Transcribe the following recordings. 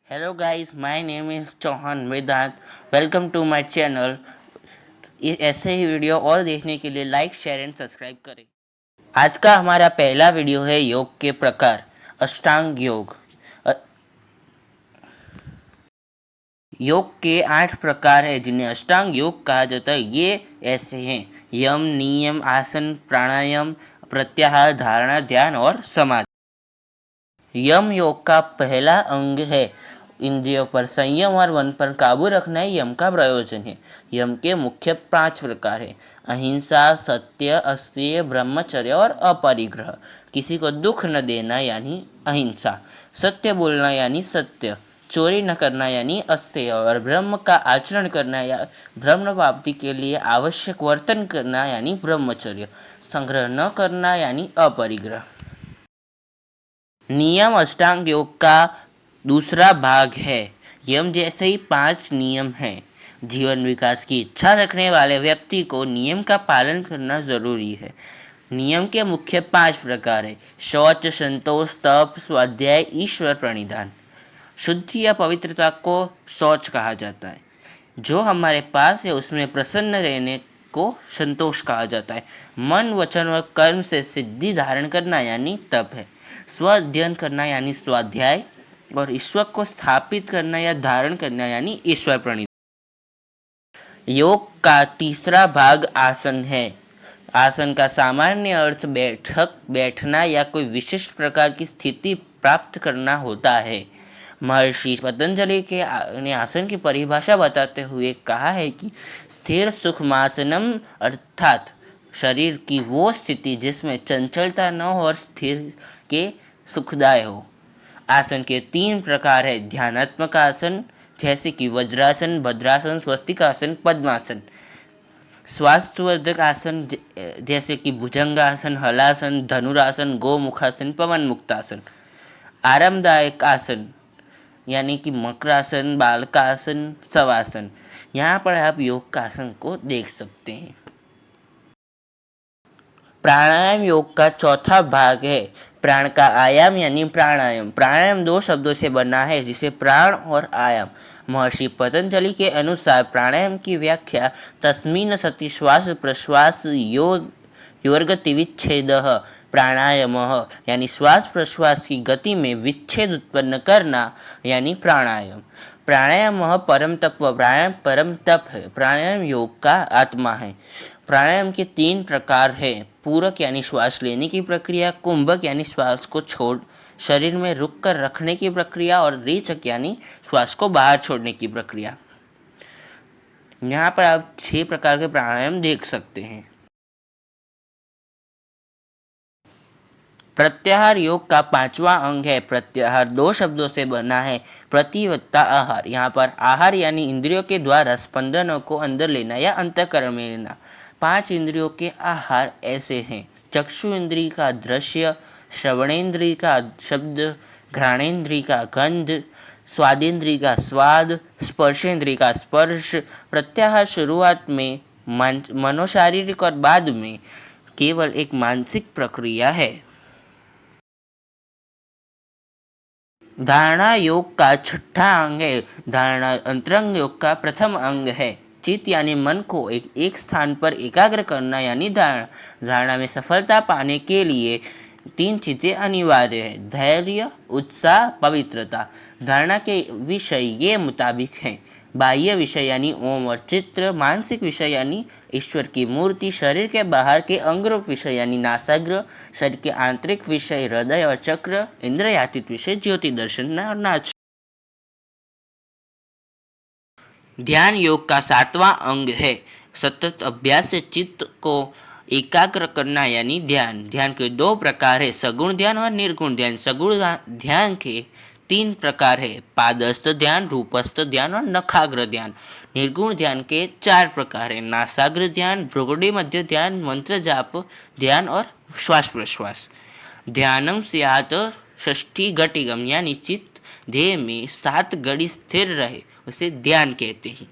Hello guys, my name is Chauhan Vedant. Welcome to my channel. ऐसे ही video और देखने के लिए लाइक, शेयर एंड सब्सक्राइब करें। आज का हमारा पहला वीडियो है योग के प्रकार, अष्टांग योग। अ- योग के 8 प्रकार है जिन्हें अष्टांग योग कहा जाता है। ये ऐसे हैं: यम, नियम, आसन, प्राणायाम, प्रत्याहार, धारणा, ध्यान और समाधि। यम योग का पहला अंग है। इंद्रियों पर संयम और मन पर काबू रखना ही यम का प्रयोजन है। यम के मुख्य 5 प्रकार है: अहिंसा, सत्य, अस्तेय, ब्रह्मचर्य और अपरिग्रह। किसी को दुख न देना यानी अहिंसा, सत्य बोलना यानी सत्य, चोरी न करना यानी अस्तेय और ब्रह्म का आचरण करना या ब्रह्म प्राप्ति के लिए आवश्यक वर्तन करना यानी ब्रह्मचर्य, संग्रह न करना यानी अपरिग्रह। नियम अष्टांग योग का दूसरा भाग है। यम जैसे ही 5 नियम हैं। जीवन विकास की इच्छा रखने वाले व्यक्ति को नियम का पालन करना जरूरी है। नियम के मुख्य 5 प्रकार है: शौच, संतोष, तप, स्वाध्याय, ईश्वर प्रणिधान। शुद्धि या पवित्रता को शौच कहा जाता है। जो हमारे पास है उसमें प्रसन्न रहने को संतोष कहा जाता है। मन, वचन और कर्म से सिद्धि धारण करना यानी तप है। स्व अध्ययन करना यानी स्वाध्याय और ईश्वर को स्थापित करना या धारण करना यानी ईश्वर प्रणिधान। योग का तीसरा भाग आसन है। आसन का सामान्य अर्थ बैठना या कोई विशिष्ट प्रकार की स्थिति प्राप्त करना होता है। महर्षि पतंजलि ने आसन की परिभाषा बताते हुए कहा है कि स्थिर सुखमासनम अर्थात शरीर की वो स्थिति जिसमें चंचलता न हो और स्थिर के सुखदाय हो। आसन के 3 प्रकार है: ध्यानात्मक आसन जैसे कि वज्रासन, भद्रासन, स्वस्तिकासन, पद्मासन। स्वास्थ्यवर्धक आसन जैसे कि भुजंगासन, हलासन, धनुरासन, गोमुखासन, पवन मुक्तासन। आरामदायक आसन यानी कि मकरासन, बालकासन, शवासन। यहाँ पर आप योग का आसन को देख सकते हैं। प्राणायाम योग का चौथा भाग है। प्राण का आयाम यानी प्राणायाम। प्राणायाम 2 शब्दों से बना है जिसे प्राण और आयाम। महर्षि पतंजलि के अनुसार प्राणायाम की व्याख्या तस्मिन् सति श्वास प्रश्वास योर्गतिविच्छेदः प्राणायामः यानी श्वास प्रश्वास की गति में विच्छेद उत्पन्न करना यानी प्राणायाम। प्राणायाम परम तत्व, प्राणायाम परम तप है। प्राणायाम योग का आत्मा है। प्राणायाम के 3 प्रकार है: पूरक यानी श्वास लेने की प्रक्रिया, कुंभक यानी श्वास को छोड़ शरीर में रुक कर रखने की प्रक्रिया और रेचक यानी श्वास को बाहर छोड़ने की प्रक्रिया। यहाँ पर आप 6 प्रकार के प्राणायाम देख सकते हैं। प्रत्याहार योग का 5वां अंग है। प्रत्याहार 2 शब्दों से बना है: प्रति वत्ता आहार। यहाँ पर आहार यानी इंद्रियों के द्वारा स्पंदनों को अंदर लेना या अंतःकरण में लेना। 5 इंद्रियों के आहार ऐसे हैं: चक्षु इंद्रिय का दृश्य, श्रवणेन्द्रिय का शब्द, घ्राणेन्द्रिय का गंध, स्वादेंद्रिय का स्वाद, स्पर्शेंद्रिय का स्पर्श। प्रत्याहार शुरुआत में मनोशारीरिक और बाद में केवल एक मानसिक प्रक्रिया है। धारणा योग का 6ठा अंग है। धारणा अंतरंग योग का प्रथम अंग है। चित्त यानी मन को एक स्थान पर एकाग्र करना यानी धारणा। धारणा में सफलता पाने के लिए 3 चीजें अनिवार्य है: धैर्य, उत्साह, पवित्रता। धारणा के विषय ये मुताबिक हैं: बाह्य विषय यानी ओम और चित्र, मानसिक विषय यानी ईश्वर की मूर्ति, शरीर के बाहर के अंगरूप विषय यानी नासाग्र, शरीर के आंतरिक विषय हृदय और चक्र, इंद्रियातीत विषय ज्योति दर्शन और नाच। ध्यान योग का 7वां अंग है। सतत अभ्यास से चित्त को एकाग्र करना यानी ध्यान। ध्यान के 2 प्रकार है: सगुण ध्यान और निर्गुण ध्यान। सगुण ध्यान के 3 प्रकार है: पादस्थ ध्यान, रूपस्थ ध्यान और नखाग्र ध्यान। निर्गुण ध्यान के 4 प्रकार है: नासाग्र ध्यान, भ्रुकुटी मध्य ध्यान, मंत्र जाप ध्यान और श्वास प्रश्वास। ध्यानम स्यात् षष्ठी घटिगम यानी चित्त ध्येय में 7 घड़ी स्थिर रहे उसे ध्यान कहते हैं।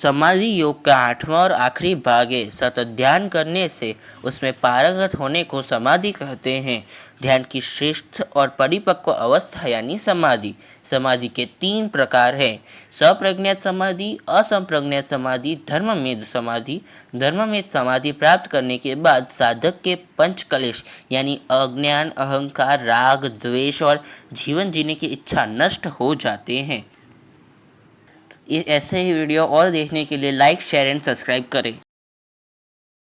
समाधि योग का 8वां और आखिरी भाग है। सतत ध्यान करने से उसमें पारंगत होने को समाधि कहते हैं। ध्यान की श्रेष्ठ और परिपक्व अवस्था यानी समाधि। समाधि के 3 प्रकार हैं: सप्रज्ञात समाधि, असंप्रज्ञात समाधि, धर्ममेध समाधि। धर्ममेध समाधि प्राप्त करने के बाद साधक के पंच कलेश यानी अज्ञान, अहंकार, राग, द्वेष और जीवन जीने की इच्छा नष्ट हो जाते हैं। ऐसे ही वीडियो और देखने के लिए लाइक, शेयर एंड सब्सक्राइब करें।